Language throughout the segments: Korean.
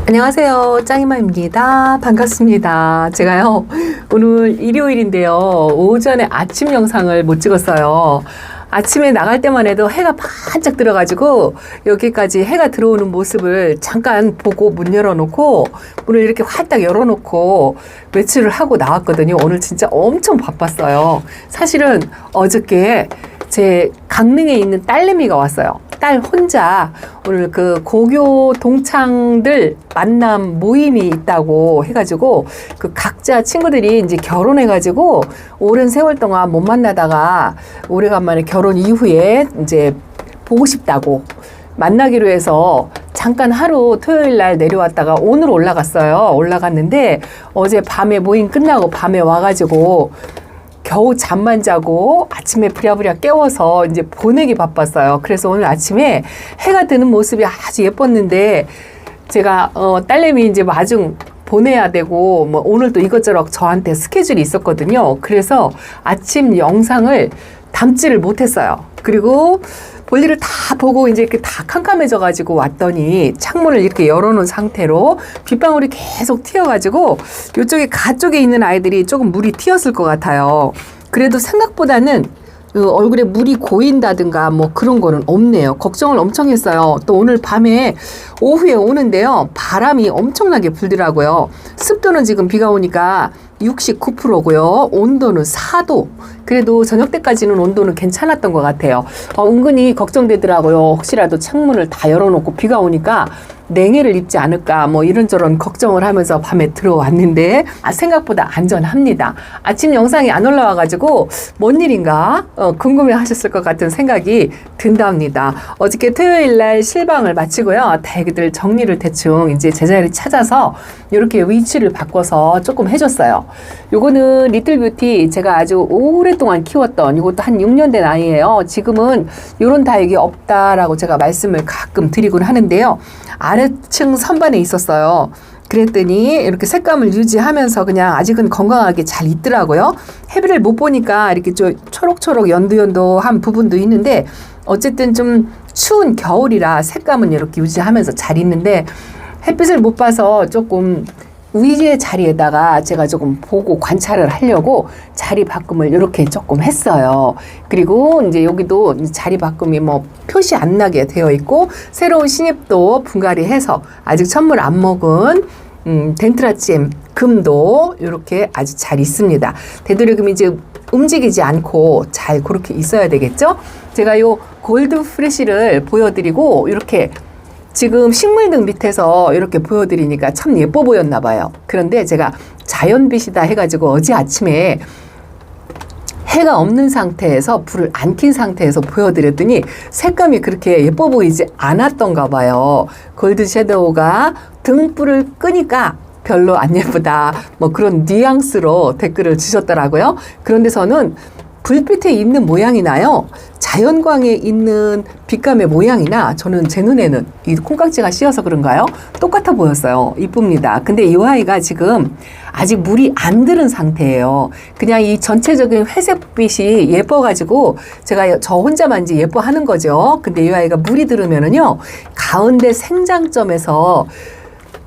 안녕하세요. 짱이마입니다. 반갑습니다. 제가요, 오늘 일요일인데요. 오전에 아침 영상을 못 찍었어요. 아침에 나갈 때만 해도 해가 반짝 들어가지고 여기까지 해가 들어오는 모습을 잠깐 보고 문 열어놓고 문을 이렇게 활딱 열어놓고 외출을 하고 나왔거든요. 오늘 진짜 엄청 바빴어요. 사실은 어저께 제 강릉에 있는 딸내미가 왔어요. 딸 혼자 오늘 그 고교 동창들 만남 모임이 있다고 해가지고 그 각자 친구들이 이제 결혼해가지고 오랜 세월 동안 못 만나다가 오래간만에 결혼 이후에 이제 보고 싶다고 만나기로 해서 잠깐 하루 토요일 날 내려왔다가 오늘 올라갔어요. 올라갔는데 어제 밤에 모임 끝나고 밤에 와가지고 겨우 잠만 자고 아침에 부랴부랴 깨워서 이제 보내기 바빴어요. 그래서 오늘 아침에 해가 드는 모습이 아주 예뻤는데 제가 딸내미 이제 마중 보내야 되고 뭐 오늘 또 이것저것 저한테 스케줄이 있었거든요. 그래서 아침 영상을 담지를 못했어요. 그리고 볼일을 다 보고 이제 이렇게 다 캄캄해져 가지고 왔더니 창문을 이렇게 열어놓은 상태로 빗방울이 계속 튀어가지고 이쪽에 가쪽에 있는 아이들이 조금 물이 튀었을 것 같아요. 그래도 생각보다는 얼굴에 물이 고인다든가 뭐 그런 거는 없네요. 걱정을 엄청 했어요. 또 오늘 밤에 오후에 오는데요. 바람이 엄청나게 불더라고요. 습도는 지금 비가 오니까 69%고요. 온도는 4도. 그래도 저녁 때까지는 온도는 괜찮았던 것 같아요. 은근히 걱정되더라고요. 혹시라도 창문을 다 열어놓고 비가 오니까 냉해를 입지 않을까 뭐 이런저런 걱정을 하면서 밤에 들어왔는데 생각보다 안전합니다. 아침 영상이 안 올라와가지고 뭔 일인가 궁금해 하셨을 것 같은 생각이 든답니다. 어저께 토요일 날 실방을 마치고요. 애기들 정리를 대충 이제 제자리 찾아서 이렇게 위치를 바꿔서 조금 해줬어요. 요거는 리틀뷰티 제가 아주 오랫동안 키웠던 이것도 한 6년 된 아이예요. 지금은 요런 다육이 없다라고 제가 말씀을 가끔 드리곤 하는데요. 아래층 선반에 있었어요. 그랬더니 이렇게 색감을 유지하면서 그냥 아직은 건강하게 잘 있더라고요. 해비를 못 보니까 이렇게 좀 초록초록 연두연두한 부분도 있는데 어쨌든 좀 추운 겨울이라 색감은 이렇게 유지하면서 잘 있는데 햇빛을 못 봐서 조금 위의 자리에다가 제가 조금 보고 관찰을 하려고 자리 바꿈을 이렇게 조금 했어요. 그리고 이제 여기도 자리 바꿈이 뭐 표시 안 나게 되어 있고 새로운 신입도 분갈이 해서 아직 천물 안 먹은 덴트라치엠 금도 이렇게 아주 잘 있습니다. 되도록이면 이제 움직이지 않고 잘 그렇게 있어야 되겠죠? 제가 요 골드 프레쉬를 보여드리고 이렇게 지금 식물등 밑에서 이렇게 보여드리니까 참 예뻐 보였나 봐요. 그런데 제가 자연빛이다 해가지고 어제 아침에 해가 없는 상태에서 불을 안 킨 상태에서 보여드렸더니 색감이 그렇게 예뻐 보이지 않았던가 봐요. 골드 섀도우가 등불을 끄니까 별로 안 예쁘다. 뭐 그런 뉘앙스로 댓글을 주셨더라고요. 그런데 저는 불빛에 있는 모양이나요. 자연광에 있는 빛감의 모양이나 저는 제 눈에는 이 콩깍지가 씌어서 그런가요? 똑같아 보였어요. 이쁩니다. 근데 이 아이가 지금 아직 물이 안 들은 상태예요. 그냥 이 전체적인 회색빛이 예뻐가지고 제가 저 혼자만 이제 예뻐하는 거죠. 근데 이 아이가 물이 들으면은요. 가운데 생장점에서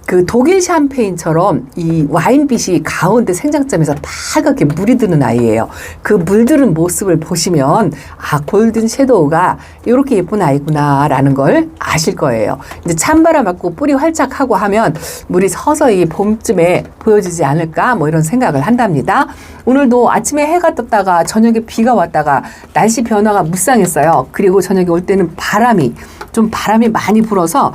그 독일 샴페인처럼 이 와인빛이 가운데 생장점에서 빨갛게 물이 드는 아이예요. 그 물드는 모습을 보시면 아 골든 섀도우가 이렇게 예쁜 아이구나 라는 걸 아실 거예요. 이제 찬바람 맞고 뿌리 활짝하고 하면 물이 서서히 봄쯤에 보여지지 않을까 뭐 이런 생각을 한답니다. 오늘도 아침에 해가 떴다가 저녁에 비가 왔다가 날씨 변화가 무쌍했어요. 그리고 저녁에 올 때는 바람이 많이 불어서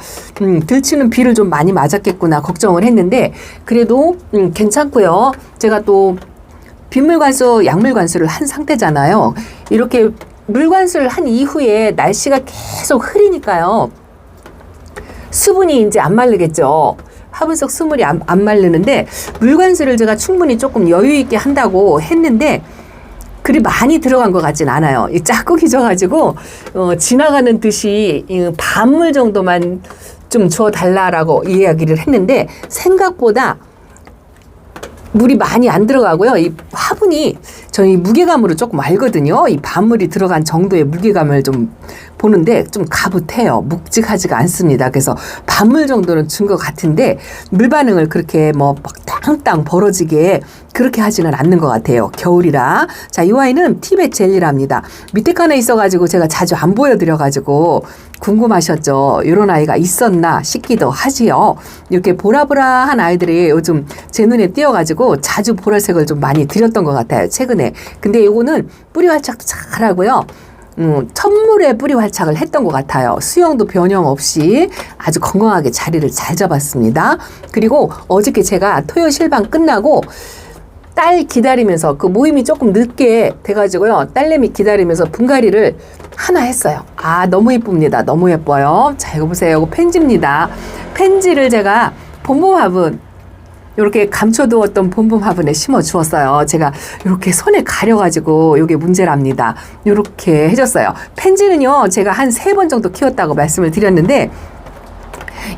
들치는 비를 좀 많이 맞았겠구나 걱정을 했는데 그래도 괜찮고요. 제가 또 빗물관수, 약물관수를 한 상태잖아요. 이렇게 물관수를 한 이후에 날씨가 계속 흐리니까요. 수분이 이제 안 마르겠죠. 화분 속 수분이 안 마르는데 물관수를 제가 충분히 조금 여유 있게 한다고 했는데 그리 많이 들어간 것 같진 않아요. 이 짝꿍이 져가지고 지나가는 듯이 반물 정도만 좀 줘달라라고 이야기를 했는데 생각보다 물이 많이 안 들어가고요. 이 화분이 저희 무게감으로 조금 알거든요. 이 반물이 들어간 정도의 무게감을 좀 보는데 좀 가붓해요. 묵직하지가 않습니다. 그래서 반물 정도는 준 것 같은데 물 반응을 그렇게 뭐 막 땅땅 벌어지게 그렇게 하지는 않는 것 같아요. 겨울이라. 자, 이 아이는 티벳 젤리랍니다. 밑에 칸에 있어가지고 제가 자주 안 보여드려가지고 궁금하셨죠? 이런 아이가 있었나 싶기도 하지요. 이렇게 보라보라한 아이들이 요즘 제 눈에 띄어가지고 자주 보라색을 좀 많이 드렸던 것 같아요. 최근에. 근데 이거는 뿌리 활착도 잘하고요. 첫물에 뿌리 활착을 했던 것 같아요. 수영도 변형 없이 아주 건강하게 자리를 잘 잡았습니다. 그리고 어저께 제가 토요 실방 끝나고 딸 기다리면서 그 모임이 조금 늦게 돼가지고요. 딸내미 기다리면서 분갈이를 하나 했어요. 아, 너무 예쁩니다. 너무 예뻐요. 자, 이거 보세요. 이거 펜지입니다. 펜지를 제가 봄봄 화분 이렇게 감춰두었던 봄봄 화분에 심어 주었어요. 제가 이렇게 손에 가려가지고 이게 문제랍니다. 이렇게 해줬어요. 펜지는요, 제가 한 3번 정도 키웠다고 말씀을 드렸는데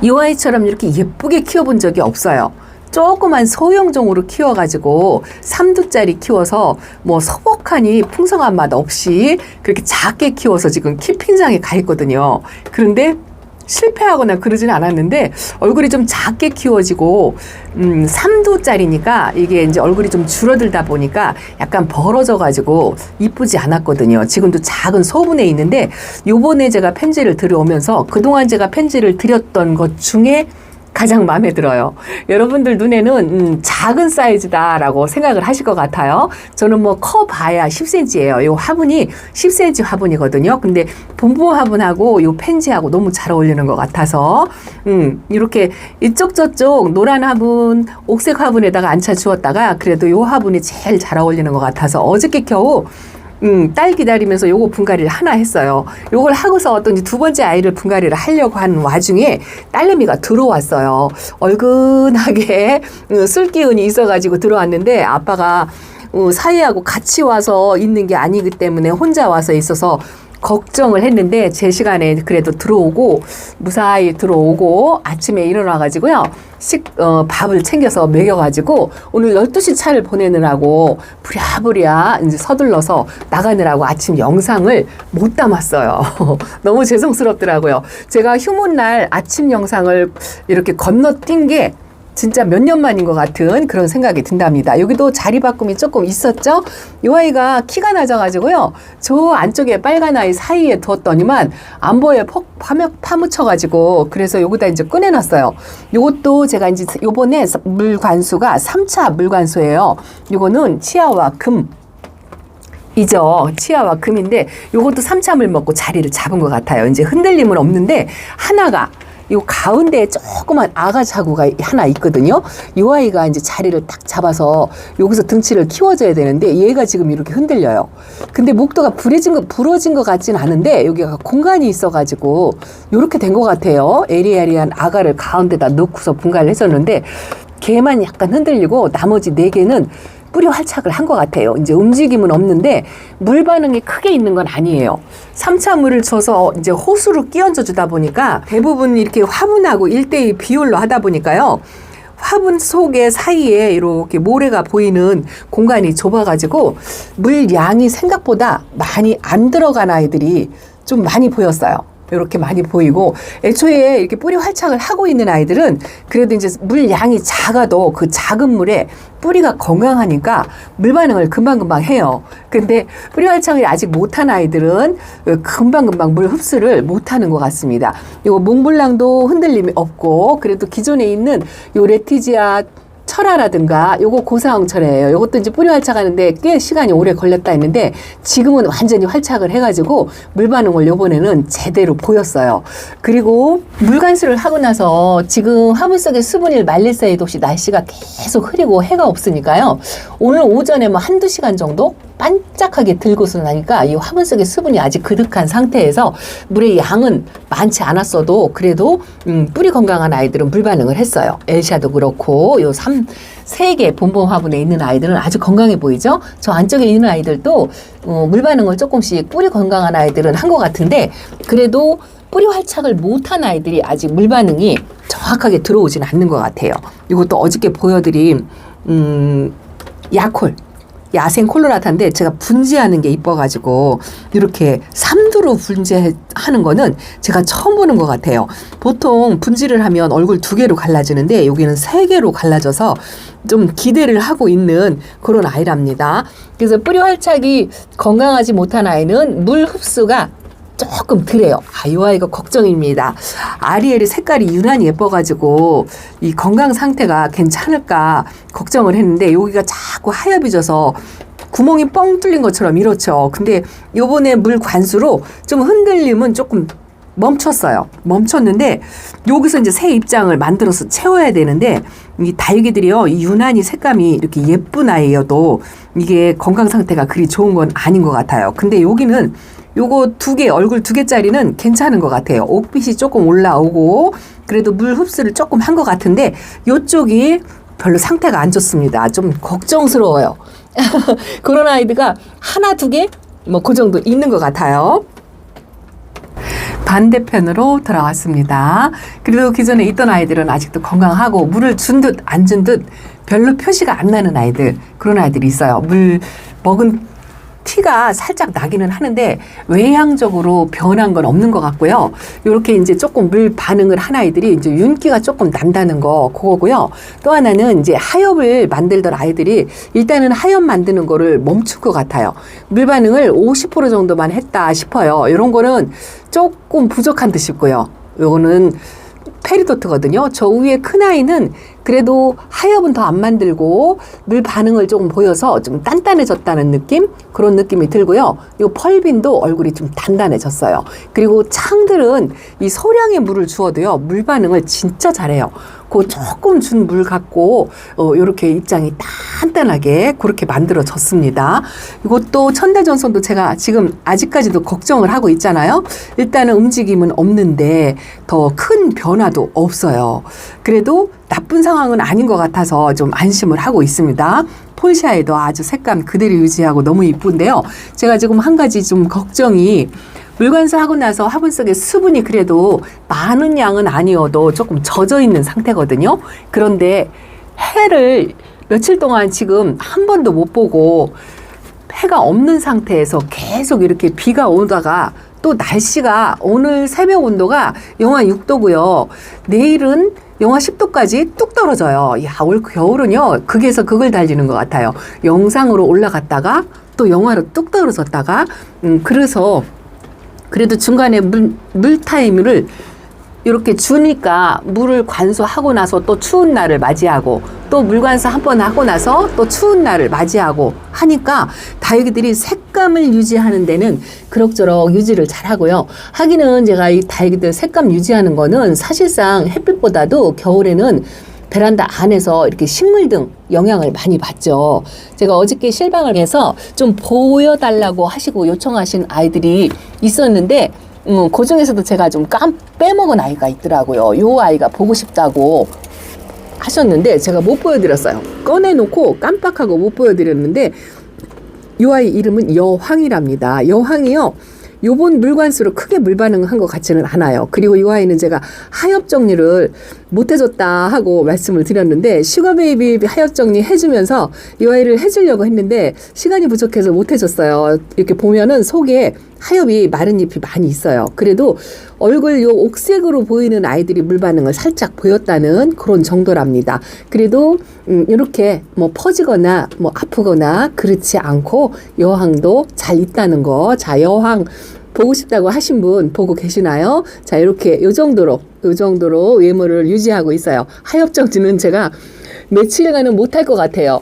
이 아이처럼 이렇게 예쁘게 키워본 적이 없어요. 조그만 소형종으로 키워가지고 3두짜리 키워서 뭐 소복하니 풍성한 맛 없이 그렇게 작게 키워서 지금 키핑장에 가 있거든요. 그런데 실패하거나 그러지는 않았는데 얼굴이 좀 작게 키워지고 3두짜리니까 이게 이제 얼굴이 좀 줄어들다 보니까 약간 벌어져 가지고 이쁘지 않았거든요. 지금도 작은 소분에 있는데 요번에 제가 편지를 들여오면서 그동안 제가 편지를 드렸던 것 중에 가장 마음에 들어요. 여러분들 눈에는 작은 사이즈다라고 생각을 하실 것 같아요. 저는 뭐 커봐야 10cm예요. 요 화분이 10cm 화분이거든요. 근데 봄봄 화분하고 요 펜지하고 너무 잘 어울리는 것 같아서 이렇게 이쪽 저쪽 노란 화분, 옥색 화분에다가 앉혀 주었다가 그래도 요 화분이 제일 잘 어울리는 것 같아서 어저께 겨우 딸 기다리면서 요거 분갈이를 하나 했어요. 요걸 하고서 어떤 두 번째 아이를 분갈이를 하려고 하는 와중에 딸내미가 들어왔어요. 얼근하게 술 기운이 있어가지고 들어왔는데 아빠가 사이하고 같이 와서 있는 게 아니기 때문에 혼자 와서 있어서 걱정을 했는데 제 시간에 그래도 들어오고 무사히 들어오고 아침에 일어나가지고요. 밥을 챙겨서 먹여가지고 오늘 12시 차를 보내느라고 부랴부랴 이제 서둘러서 나가느라고 아침 영상을 못 담았어요. 너무 죄송스럽더라고요. 제가 휴무날 아침 영상을 이렇게 건너뛴 게 진짜 몇 년 만인 것 같은 그런 생각이 든답니다. 여기도 자리 바꿈이 조금 있었죠? 이 아이가 키가 낮아가지고요. 저 안쪽에 빨간 아이 사이에 두었더니만 안보에 파묻혀가지고 그래서 여기다 이제 꺼내놨어요. 요것도 제가 이제 요번에 물관수가 3차 물관수예요. 요거는 치아와 금. 이죠. 치아와 금인데 요것도 3참을 먹고 자리를 잡은 것 같아요. 이제 흔들림은 없는데 하나가 요 가운데에 조그만 아가 자구가 하나 있거든요. 이 아이가 이제 자리를 딱 잡아서 여기서 등치를 키워줘야 되는데 얘가 지금 이렇게 흔들려요. 근데 목도가 부러진 것 같진 않은데 여기가 공간이 있어가지고 이렇게 된 것 같아요. 에리에리한 아가를 가운데다 넣고서 분갈이를 했었는데 걔만 약간 흔들리고 나머지 4개는 뿌리 활착을 한 것 같아요. 이제 움직임은 없는데 물 반응이 크게 있는 건 아니에요. 3차 물을 줘서 이제 호수로 끼얹어 주다 보니까 대부분 이렇게 화분하고 1대2 비율로 하다 보니까요. 화분 속에 사이에 이렇게 모래가 보이는 공간이 좁아가지고 물 양이 생각보다 많이 안 들어간 아이들이 좀 많이 보였어요. 이렇게 많이 보이고 애초에 이렇게 뿌리 활착을 하고 있는 아이들은 그래도 이제 물 양이 작아도 그 작은 물에 뿌리가 건강하니까 물 반응을 금방금방 해요. 근데 뿌리 활착을 아직 못한 아이들은 금방금방 물 흡수를 못하는 것 같습니다. 요 몽블랑도 흔들림이 없고 그래도 기존에 있는 요 레티지아 철화라든가 요거 고사홍 철이에요. 요것도 이제 뿌리 활착하는데 꽤 시간이 오래 걸렸다 했는데 지금은 완전히 활착을 해가지고 물 반응을 요번에는 제대로 보였어요. 그리고 물관수를 하고 나서 지금 화분 속에 수분이 말릴 사이도 없이 날씨가 계속 흐리고 해가 없으니까요. 오늘 오전에 뭐 한두 시간 정도 반짝하게 들고서 나니까 이 화분 속에 수분이 아직 그득한 상태에서 물의 양은 많지 않았어도 그래도 뿌리 건강한 아이들은 물 반응을 했어요. 엘샤도 그렇고 요 3 세 개 본본 화분에 있는 아이들은 아주 건강해 보이죠? 저 안쪽에 있는 아이들도 물 반응을 조금씩 뿌리 건강한 아이들은 한 것 같은데 그래도 뿌리 활착을 못한 아이들이 아직 물 반응이 정확하게 들어오진 않는 것 같아요. 이것도 어저께 보여드린 야콜. 야생 콜로라타인데 제가 분지하는 게 이뻐가지고 이렇게 3두로 분지하는 거는 제가 처음 보는 것 같아요. 보통 분지를 하면 얼굴 2개로 갈라지는데 여기는 3개로 갈라져서 좀 기대를 하고 있는 그런 아이랍니다. 그래서 뿌리 활착이 건강하지 못한 아이는 물 흡수가 조금 덜해요. 이 아이가 걱정입니다. 아리엘이 색깔이 유난히 예뻐가지고 이 건강 상태가 괜찮을까 걱정을 했는데 여기가 자꾸 하얘져서 구멍이 뻥 뚫린 것처럼 이렇죠. 근데 요번에 물 관수로 좀 흔들림은 조금 멈췄는데 여기서 이제 새 입장을 만들어서 채워야 되는데 이 다육이들이요, 이 유난히 색감이 이렇게 예쁜 아이여도 이게 건강 상태가 그리 좋은 건 아닌 것 같아요. 근데 여기는 요거 2개, 얼굴 2개짜리는 괜찮은 것 같아요. 옥빛이 조금 올라오고 그래도 물 흡수를 조금 한 것 같은데 요쪽이 별로 상태가 안 좋습니다. 좀 걱정스러워요. 그런 아이들가 하나, 2개? 뭐 그 정도 있는 것 같아요. 반대편으로 돌아왔습니다. 그래도 기존에 있던 아이들은 아직도 건강하고 물을 준 듯 안 준 듯 별로 표시가 안 나는 아이들, 그런 아이들이 있어요. 물 먹은 티가 살짝 나기는 하는데 외향적으로 변한 건 없는 것 같고요. 이렇게 이제 조금 물 반응을 한 아이들이 이제 윤기가 조금 난다는 거 그거고요. 또 하나는 이제 하엽을 만들던 아이들이 일단은 하엽 만드는 거를 멈춘 것 같아요. 물 반응을 50% 정도만 했다 싶어요. 이런 거는 조금 부족한 듯 싶고요. 요거는 페리도트거든요. 저 위에 큰 아이는 그래도 하엽은 더 안 만들고 물 반응을 조금 보여서 좀 단단해졌다는 느낌? 그런 느낌이 들고요. 이 펄빈도 얼굴이 좀 단단해졌어요. 그리고 창들은 이 소량의 물을 주어도요, 물 반응을 진짜 잘해요. 그 조금 준 물 갖고 이렇게 입장이 단단하게 그렇게 만들어졌습니다. 이것도 천대전선도 제가 지금 아직까지도 걱정을 하고 있잖아요. 일단은 움직임은 없는데 더 큰 변화도 없어요. 그래도 나쁜 상황은 아닌 것 같아서 좀 안심을 하고 있습니다. 폴샤에도 아주 색감 그대로 유지하고 너무 이쁜데요. 제가 지금 한 가지 좀 걱정이 물관수하고 나서 화분 속에 수분이 그래도 많은 양은 아니어도 조금 젖어 있는 상태거든요. 그런데 해를 며칠 동안 지금 한 번도 못 보고 해가 없는 상태에서 계속 이렇게 비가 오다가 또 날씨가 오늘 새벽 온도가 영하 6도고요. 내일은 영하 10도까지 뚝 떨어져요. 야, 올 겨울은요, 극에서 극을 달리는 것 같아요. 영상으로 올라갔다가 또 영하로 뚝 떨어졌다가, 그래서 그래도 중간에 물 타임을 이렇게 주니까 물을 관수하고 나서 또 추운 날을 맞이하고 또 물 관수 한 번 하고 나서 또 추운 날을 맞이하고 하니까 다육이들이 색감을 유지하는 데는 그럭저럭 유지를 잘하고요. 하기는 제가 이 다육이들 색감 유지하는 거는 사실상 햇빛보다도 겨울에는 베란다 안에서 이렇게 식물 등 영향을 많이 받죠. 제가 어저께 실방을 해서 좀 보여달라고 하시고 요청하신 아이들이 있었는데 그 중에서도 제가 좀 빼먹은 아이가 있더라고요. 요 아이가 보고 싶다고 하셨는데 제가 못 보여드렸어요. 꺼내놓고 깜빡하고 못 보여드렸는데 요 아이 이름은 여황이랍니다. 여황이요, 요번 물관수로 크게 물 반응한 것 같지는 않아요. 그리고 이 아이는 제가 하엽 정리를 못 해줬다 하고 말씀을 드렸는데 슈가베이비 하엽 정리 해주면서 이 아이를 해주려고 했는데 시간이 부족해서 못 해줬어요. 이렇게 보면은 속에 하엽이 마른 잎이 많이 있어요. 그래도 얼굴 요 옥색으로 보이는 아이들이 물 반응을 살짝 보였다는 그런 정도랍니다. 그래도 이렇게 뭐 퍼지거나 뭐 아프거나 그렇지 않고 여황도 잘 있다는 거. 자, 여황 보고 싶다고 하신 분 보고 계시나요? 자, 이렇게 요 정도로 외모를 유지하고 있어요. 하엽 정지는 제가 며칠간은 못할 것 같아요.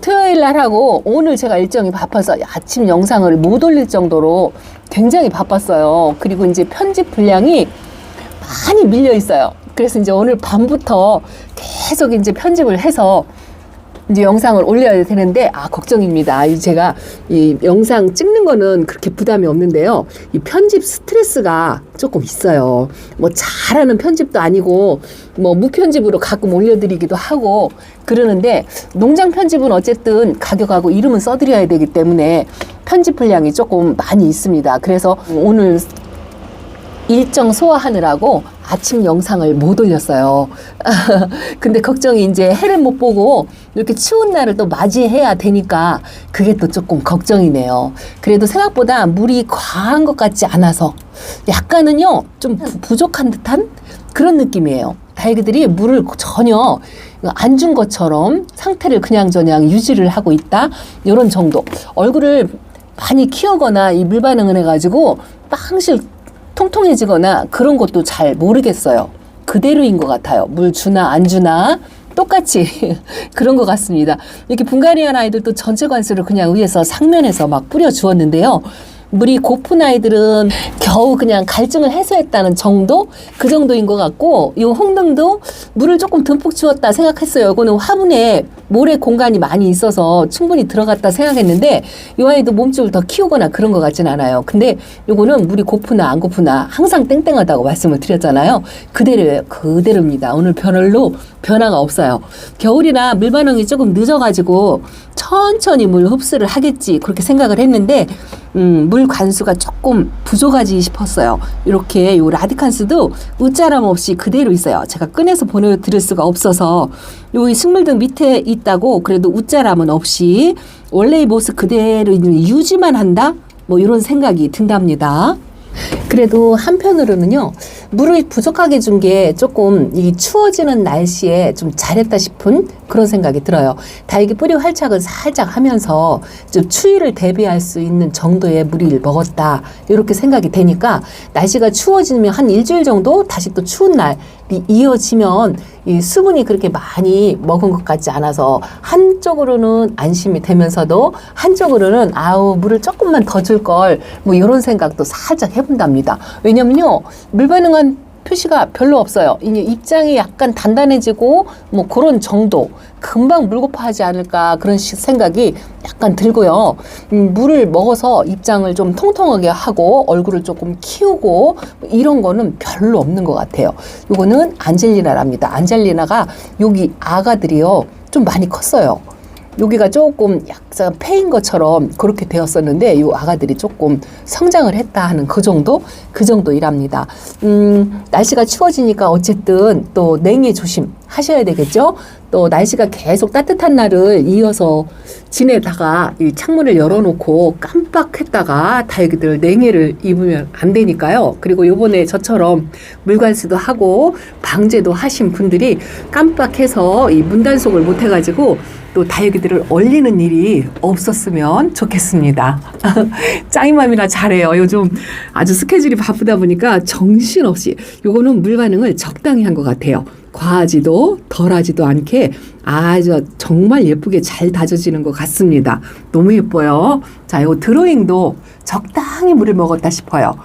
토요일 날 하고 오늘 제가 일정이 바빠서 아침 영상을 못 올릴 정도로 굉장히 바빴어요. 그리고 이제 편집 분량이 많이 밀려 있어요. 그래서 이제 오늘 밤부터 계속 이제 편집을 해서 이제 영상을 올려야 되는데 걱정입니다. 제가 이 영상 찍는 거는 그렇게 부담이 없는데요. 이 편집 스트레스가 조금 있어요. 뭐 잘하는 편집도 아니고 뭐 무편집으로 가끔 올려드리기도 하고 그러는데 농장 편집은 어쨌든 가격하고 이름은 써드려야 되기 때문에 편집 분량이 조금 많이 있습니다. 그래서 오늘 일정 소화하느라고 아침 영상을 못 올렸어요. 근데 걱정이 이제 해를 못 보고 이렇게 추운 날을 또 맞이해야 되니까 그게 또 조금 걱정이네요. 그래도 생각보다 물이 과한 것 같지 않아서 약간은요 좀 부족한 듯한 그런 느낌이에요. 다육이들이 물을 전혀 안 준 것처럼 상태를 그냥저냥 유지를 하고 있다. 이런 정도. 얼굴을 많이 키우거나 이 물 반응을 해가지고 빵실 통통해지거나 그런 것도 잘 모르겠어요. 그대로인 것 같아요. 물 주나 안 주나 똑같이 그런 것 같습니다. 이렇게 붕가리안 아이들도 전체 관수를 그냥 위에서 상면에서 막 뿌려 주었는데요. 물이 고픈 아이들은 겨우 그냥 갈증을 해소했다는 정도? 그 정도인 것 같고 이 홍등도 물을 조금 듬뿍 주었다 생각했어요. 이거는 화분에 모래 공간이 많이 있어서 충분히 들어갔다 생각했는데 이 아이도 몸집을 더 키우거나 그런 것 같진 않아요. 근데 이거는 물이 고프나 안 고프나 항상 땡땡하다고 말씀을 드렸잖아요. 그대로예요. 그대로입니다. 오늘 별로 변화가 없어요. 겨울이라 물 반응이 조금 늦어가지고 천천히 물 흡수를 하겠지 그렇게 생각을 했는데 물 관수가 조금 부족하지 싶었어요. 이렇게 요 라디칸스도 웃자람 없이 그대로 있어요. 제가 꺼내서 보내드릴 수가 없어서 요 식물등 밑에 있다고 그래도 웃자람은 없이 원래의 모습 그대로 유지만 한다? 뭐 이런 생각이 든답니다. 그래도 한편으로는요 물을 부족하게 준 게 조금 이 추워지는 날씨에 좀 잘했다 싶은 그런 생각이 들어요. 다육이 뿌리 활착을 살짝 하면서 좀 추위를 대비할 수 있는 정도의 물을 먹었다 이렇게 생각이 되니까 날씨가 추워지면 한 일주일 정도 다시 또 추운 날이 이어지면 이 수분이 그렇게 많이 먹은 것 같지 않아서 한쪽으로는 안심이 되면서도 한쪽으로는 물을 조금만 더 줄 걸 뭐 이런 생각도 살짝 해본답니다. 왜냐면요 물 반응한 표시가 별로 없어요. 이제 입장이 약간 단단해지고 뭐 그런 정도 금방 물고파하지 않을까 그런 생각이 약간 들고요. 물을 먹어서 입장을 좀 통통하게 하고 얼굴을 조금 키우고 이런 거는 별로 없는 것 같아요. 이거는 안젤리나랍니다. 안젤리나가 여기 아가들이요 좀 많이 컸어요. 여기가 조금 약간 패인 것처럼 그렇게 되었었는데 이 아가들이 조금 성장을 했다 하는 그 정도이랍니다. 날씨가 추워지니까 어쨌든 또 냉해 조심 하셔야 되겠죠. 또 날씨가 계속 따뜻한 날을 이어서 지내다가 이 창문을 열어놓고 깜빡했다가 다육이들 냉해를 입으면 안 되니까요. 그리고 요번에 저처럼 물관수도 하고 방제도 하신 분들이 깜빡해서 이 문단속을 못 해가지고 또 다육이들을 얼리는 일이 없었으면 좋겠습니다. 짱이맘이나 잘해요. 요즘 아주 스케줄이 바쁘다 보니까 정신없이 요거는 물 반응을 적당히 한 것 같아요. 과하지도 덜하지도 않게 아주 정말 예쁘게 잘 다져지는 것 같습니다. 너무 예뻐요. 자, 요 드로잉도 적당히 물을 먹었다 싶어요.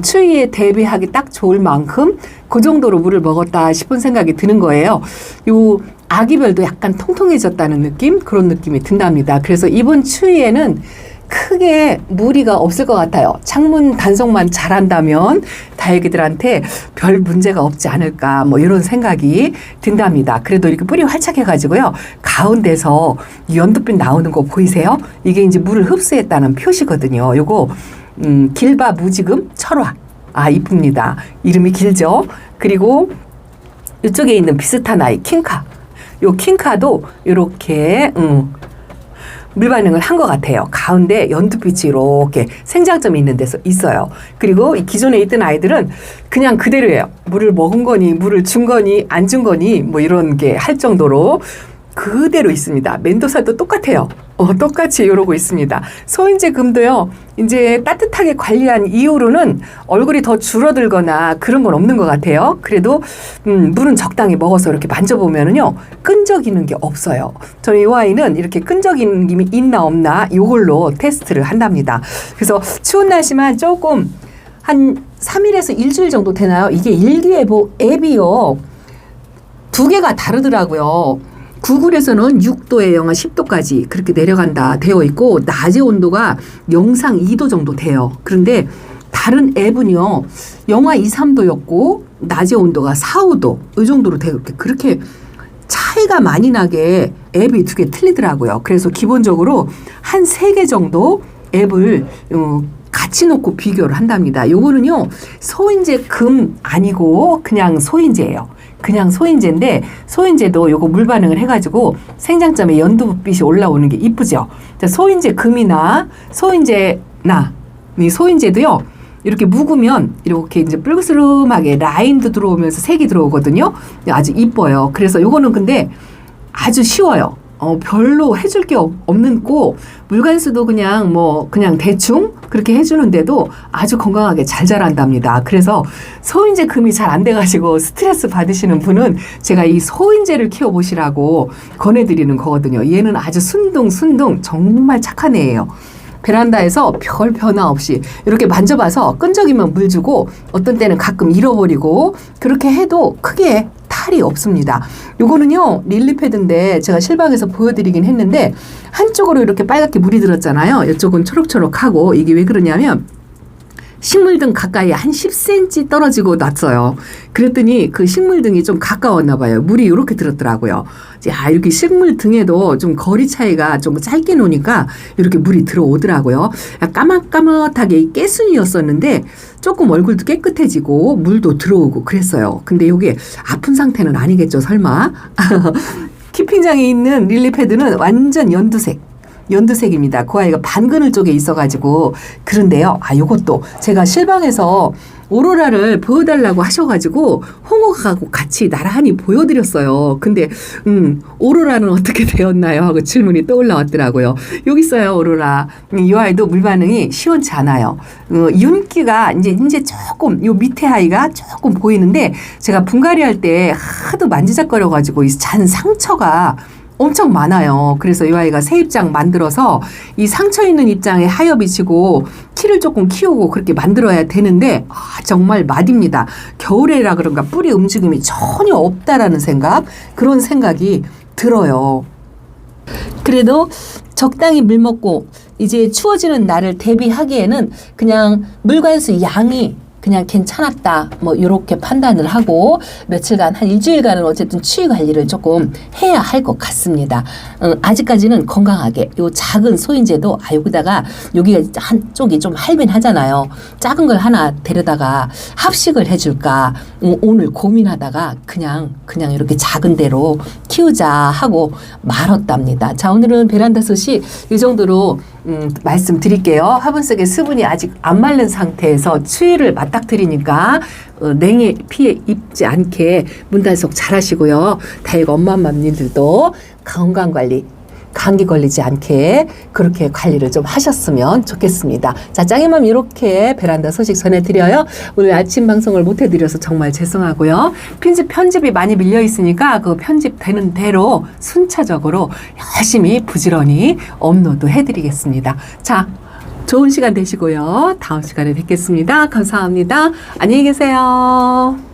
추위에 대비하기 딱 좋을 만큼 그 정도로 물을 먹었다 싶은 생각이 드는 거예요. 요 아기별도 약간 통통해졌다는 느낌? 그런 느낌이 든답니다. 그래서 이번 추위에는 크게 무리가 없을 것 같아요. 창문 단속만 잘한다면 다육이들한테 별 문제가 없지 않을까 뭐 이런 생각이 든답니다. 그래도 이렇게 뿌리 활착해가지고요. 가운데서 연두빛 나오는 거 보이세요? 이게 이제 물을 흡수했다는 표시거든요. 요거 길바 무지금 철화. 이쁩니다. 이름이 길죠? 그리고 이쪽에 있는 비슷한 아이 킹카. 요 킹카도 이렇게 물 반응을 한 것 같아요. 가운데 연두빛이 이렇게 생장점이 있는 데서 있어요. 그리고 이 기존에 있던 아이들은 그냥 그대로예요. 물을 먹은 거니 물을 준 거니 안 준 거니 뭐 이런 게 할 정도로 그대로 있습니다. 멘도사도 똑같아요. 똑같이 이러고 있습니다. 소인재 금도요. 이제 따뜻하게 관리한 이후로는 얼굴이 더 줄어들거나 그런 건 없는 것 같아요. 그래도 물은 적당히 먹어서 이렇게 만져보면은요. 끈적이는 게 없어요. 저는 이 아이는 이렇게 끈적이는 게 있나 없나 이걸로 테스트를 한답니다. 그래서 추운 날씨만 조금 한 3일에서 일주일 정도 되나요? 이게 일기예보 앱이요. 2개가 다르더라고요. 구글에서는 6도에 영하 10도까지 그렇게 내려간다 되어 있고 낮의 온도가 영상 2도 정도 돼요. 그런데 다른 앱은요. 영하 2, 3도였고 낮의 온도가 4, 5도 이 정도로 되게 그렇게 차이가 많이 나게 앱이 두 개 틀리더라고요. 그래서 기본적으로 한 3개 정도 앱을 같이 놓고 비교를 한답니다. 요거는요. 소인제 금 아니고 그냥 소인제예요. 그냥 소인제인데 소인제도 요거 물 반응을 해가지고 생장점에 연두빛이 올라오는 게 이쁘죠. 소인제 금이나 소인제나 이 소인제도요. 이렇게 묵으면 이렇게 이제 뿔그스름하게 라인도 들어오면서 색이 들어오거든요. 아주 이뻐요. 그래서 요거는 근데 아주 쉬워요. 별로 해줄 게 없는 거 물관수도 그냥 대충 그렇게 해주는데도 아주 건강하게 잘 자란답니다. 그래서 소인제 금이 잘 안 돼가지고 스트레스 받으시는 분은 제가 이 소인제를 키워보시라고 권해드리는 거거든요. 얘는 아주 순둥 정말 착한 애예요. 베란다에서 별 변화 없이 이렇게 만져봐서 끈적이면 물 주고 어떤 때는 가끔 잃어버리고 그렇게 해도 크게 탈이 없습니다. 요거는요 릴리패드인데 제가 실방에서 보여드리긴 했는데 한쪽으로 이렇게 빨갛게 물이 들었잖아요. 이쪽은 초록초록하고 이게 왜 그러냐면 식물등 가까이 한 10cm 떨어지고 놨어요. 그랬더니 그 식물등이 좀 가까웠나 봐요. 물이 이렇게 들었더라고요. 야, 이렇게 식물등에도 좀 거리 차이가 좀 짧게 놓으니까 이렇게 물이 들어오더라고요. 까맣까맣하게 깨순이었었는데 조금 얼굴도 깨끗해지고 물도 들어오고 그랬어요. 근데 이게 아픈 상태는 아니겠죠, 설마? 키핑장에 있는 릴리패드는 완전 연두색입니다. 그 아이가 반그늘 쪽에 있어가지고 그런데요. 요것도 제가 실방에서 오로라를 보여달라고 하셔가지고 홍어하고 같이 나란히 보여드렸어요. 근데 오로라는 어떻게 되었나요? 하고 질문이 떠올라왔더라고요. 여기 있어요, 오로라. 이 아이도 물 반응이 시원치 않아요. 윤기가 이제 조금 요 밑에 아이가 조금 보이는데 제가 분갈이 할 때 하도 만지작거려가지고 이 잔 상처가 엄청 많아요. 그래서 이 아이가 새 입장 만들어서 이 상처 있는 입장에 하엽이 지고 키를 조금 키우고 그렇게 만들어야 되는데 정말 맛입니다. 겨울에라 그런가 뿌리 움직임이 전혀 없다라는 그런 생각이 들어요. 그래도 적당히 물 먹고 이제 추워지는 날을 대비하기에는 그냥 물관수 양이 그냥 괜찮았다 요렇게 판단을 하고 며칠간 한 일주일간은 어쨌든 추위 관리를 조금 해야 할 것 같습니다. 아직까지는 건강하게 요 작은 소인제도 여기다가 여기가 한쪽이 좀 할빈하잖아요. 작은 걸 하나 데려다가 합식을 해줄까 오늘 고민하다가 그냥 이렇게 작은 대로 키우자 하고 말았답니다. 자, 오늘은 베란다 소식 이 정도로 말씀드릴게요. 화분 속에 수분이 아직 안 마른 상태에서 추위를 맞닥뜨리니까 냉해 피해 입지 않게 문단속 잘 하시고요. 다이거 엄마맘님들도 건강관리 감기 걸리지 않게 그렇게 관리를 좀 하셨으면 좋겠습니다. 자, 짱이맘 이렇게 베란다 소식 전해드려요. 오늘 아침 방송을 못해드려서 정말 죄송하고요. 편집이 많이 밀려 있으니까 그 편집되는 대로 순차적으로 열심히 부지런히 업로드 해드리겠습니다. 자, 좋은 시간 되시고요. 다음 시간에 뵙겠습니다. 감사합니다. 안녕히 계세요.